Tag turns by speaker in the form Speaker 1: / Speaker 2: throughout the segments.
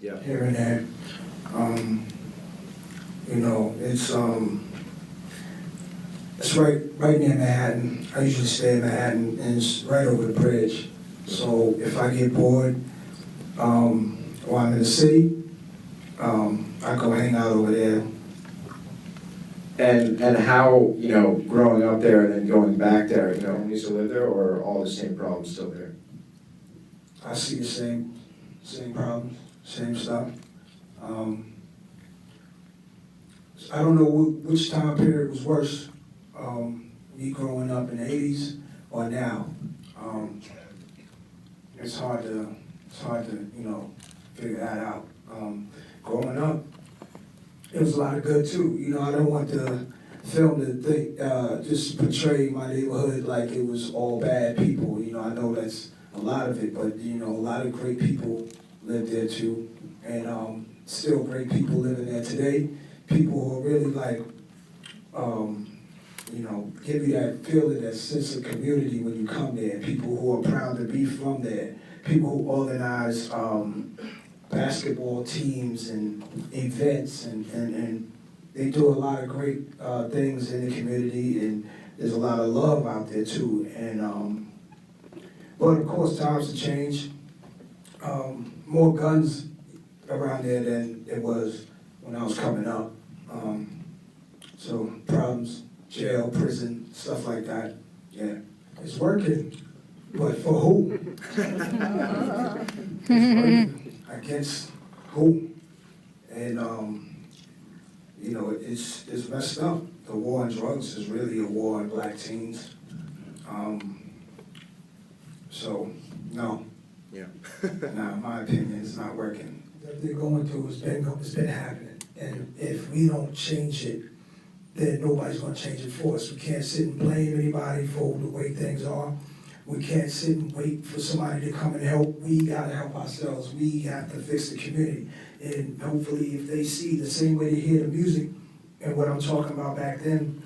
Speaker 1: here and there. You know, it's right near Manhattan. I usually stay in Manhattan, and it's right over the bridge. So if I get bored, or I'm in the city, I go hang out over there.
Speaker 2: And how, you know, growing up there and then going back there, you know, used to live there, or are all the same problems still there?
Speaker 1: I see the same problems, same stuff. I don't know which time period was worse, me growing up in the 80s or now. It's hard to, you know, figure that out. Growing up, it was a lot of good too. You know, I don't want the film to think, just portray my neighborhood like it was all bad people. You know, I know that's a lot of it, but you know, a lot of great people live there too. And still great people living there today. People who are really like, you know, give you that feeling, that sense of community when you come there. People who are proud to be from there. People who organize basketball teams and events, and they do a lot of great things in the community, and there's a lot of love out there too. And but of course, times have changed. More guns around there than it was when I was coming up. So problems, jail, prison, stuff like that. Yeah, it's working, but for who? It's working against who? And you know, it's messed up. The war on drugs is really a war on black teens. So no.
Speaker 2: Yeah.
Speaker 1: Nah, my opinion, it's not working. What they're going through has been happening, and if we don't change it, then nobody's going to change it for us. We can't sit and blame anybody for the way things are. We can't sit and wait for somebody to come and help. We got to help ourselves. We have to fix the community, and hopefully, if they see the same way they hear the music and what I'm talking about back then,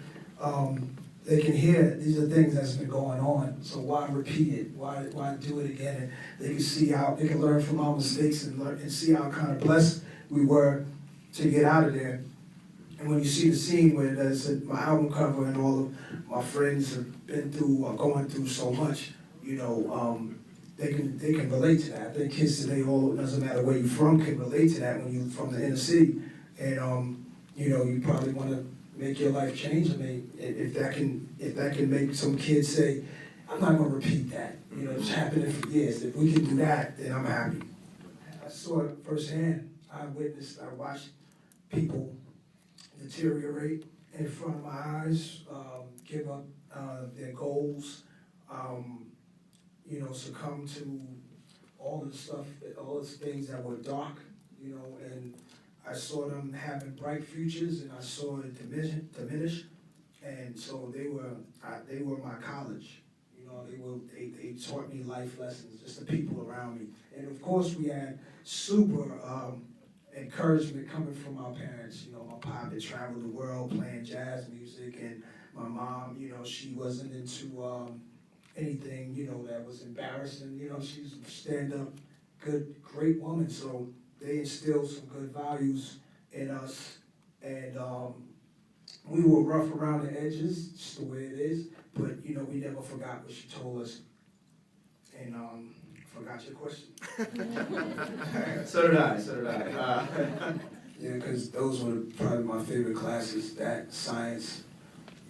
Speaker 1: they can hear these are things that's been going on. So why repeat it? Why do it again? And they can see how they can learn from our mistakes and see how kind of blessed we were to get out of there. And when you see the scene where there's my album cover and all of my friends have been through or going through so much, you know, they can relate to that. I think kids today, it doesn't matter where you're from, can relate to that when you're from the inner city. And you know, you probably want to make your life change. I mean, if that can make some kids say, I'm not going to repeat that. You know, it's happening for years. If we can do that, then I'm happy. I saw it firsthand. I watched people deteriorate in front of my eyes, give up their goals, you know, succumb to all the stuff, all the things that were dark, you know, and I saw them having bright futures, and I saw it diminish, and so they were my college. You know, they taught me life lessons, just the people around me, and of course we had super encouragement coming from our parents. You know, my pop had traveled the world playing jazz music, and my mom, you know, she wasn't into anything, you know, that was embarrassing. You know, she's a stand-up, great woman, so they instilled some good values in us, and we were rough around the edges, just the way it is, but you know, we never forgot what she told us. And forgot your question.
Speaker 2: So did I.
Speaker 1: Yeah, because those were probably my favorite classes, that, science,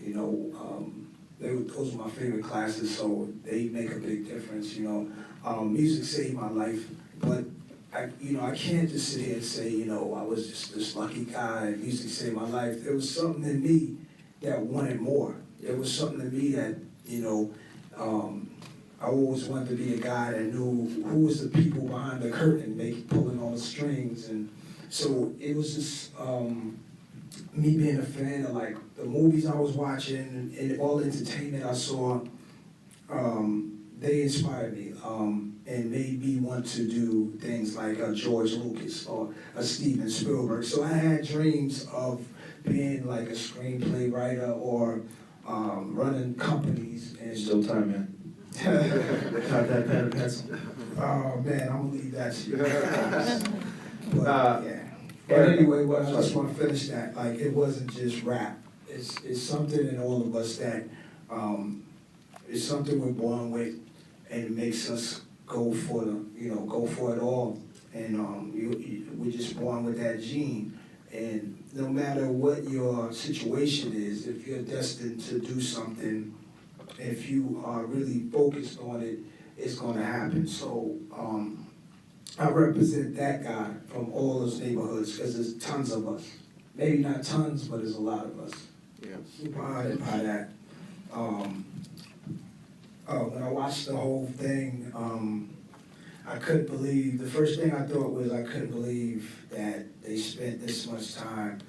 Speaker 1: you know, those were my favorite classes, so they make a big difference, you know. Music saved my life, but I can't just sit here and say, you know, I was just this lucky guy and music saved my life. There was something in me that wanted more. There was something in me that, you know, I always wanted to be a guy that knew who was the people behind the curtain, pulling all the strings. And so it was just me being a fan of like the movies I was watching and all the entertainment I saw. They inspired me and made me want to do things like George Lucas or Steven Spielberg. So I had dreams of being like a screenplay writer or running companies. And
Speaker 2: Still time, man.
Speaker 1: Got that pen and pencil. Oh man, I'm gonna leave that to you. Yeah. But anyway, what I just want to finish that, like, it wasn't just rap. It's something in all of us that, it's something we're born with, and it makes us go for it all. And we're just born with that gene. And no matter what your situation is, if you're destined to do something, if you are really focused on it, it's gonna happen. So I represent that guy from all those neighborhoods, because there's tons of us. Maybe not tons, but there's a lot of us.
Speaker 2: Yeah.
Speaker 1: Super honored by that. When I watched the whole thing, I couldn't believe, the first thing I thought was I couldn't believe that they spent this much time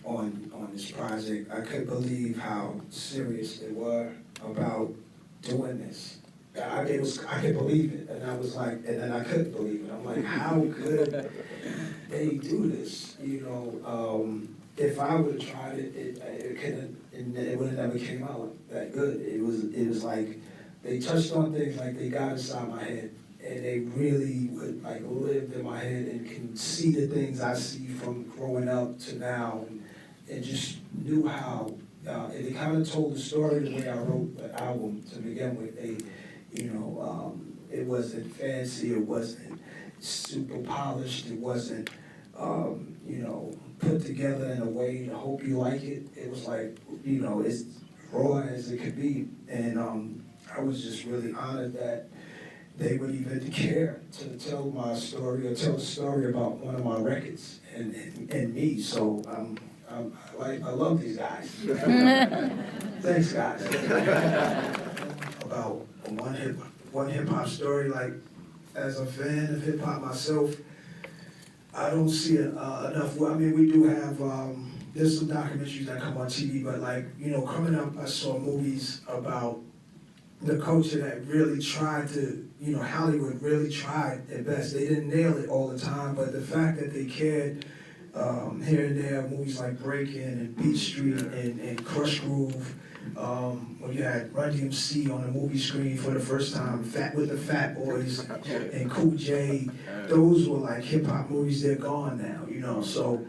Speaker 1: on this project. I couldn't believe how serious they were about doing this. I could believe it, and I was like, and then I couldn't believe it. I'm like, how could they do this? You know, if I would have tried it, it would have never came out that good. It was like they touched on things like they got inside my head, and they really would like lived in my head and can see the things I see from growing up to now, and just knew how. And they kind of told the story the way I wrote the album to begin with. It wasn't fancy, it wasn't super polished, it wasn't, put together in a way to hope you like it. It was like, it's raw as it could be. And I was just really honored that they would even care to tell my story or tell a story about one of my records and me. So I love these guys. Thanks, guys. About one hip hop story, like as a fan of hip hop myself, I don't see enough. Well, I mean, we do have, there's some documentaries that come on TV, but like, coming up, I saw movies about the culture that really tried to, Hollywood really tried their best. They didn't nail it all the time, but the fact that they cared here and there, movies like Breakin' and Beat Street and Crush Groove, when you had Run DMC on the movie screen for the first time, with the Fat Boys and Cool J, those were like hip hop movies. They're gone now, So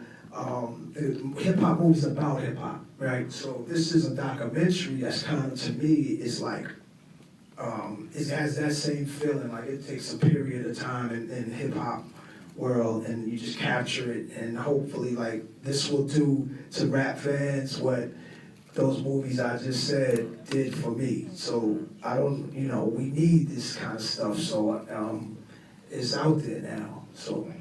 Speaker 1: hip hop movies about hip hop, right? So this is a documentary that's kind of, to me, is like it has that same feeling. Like it takes a period of time in hip hop world, and you just capture it, and hopefully, like this will do to rap fans what those movies I just said did for me. So I don't, we need this kind of stuff. So it's out there now. So